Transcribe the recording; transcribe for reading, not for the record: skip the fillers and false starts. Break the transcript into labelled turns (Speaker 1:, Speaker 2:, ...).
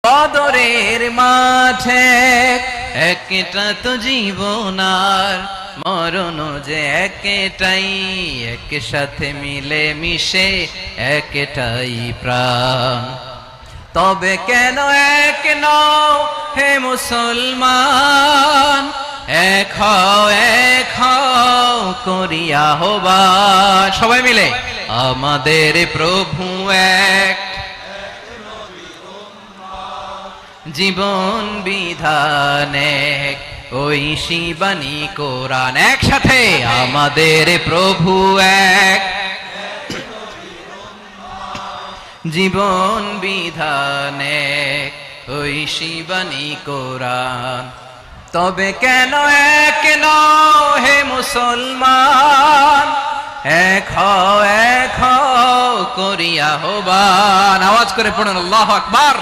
Speaker 1: বদরের মাঠে একটা তো জীবন আর মরণ যে একটাই, একসাথে মিলে মিশে একটাই প্রাণ। তবে কেন এক নও হে মুসলমান, এক হও করিয়া আহ্বান। সবাই মিলে আমাদের প্রভু এক, জীবন বিধানে ওই শিবানী কোরআন। একসাথে আমাদের প্রভু এক, জীবন বিধানে ওই শিবানী কোরআন। তবে কেন এক নও হে মুসলমান, এক হও করিয়া আহ্বান। আওয়াজ করে পড়ুন আল্লাহু আকবার।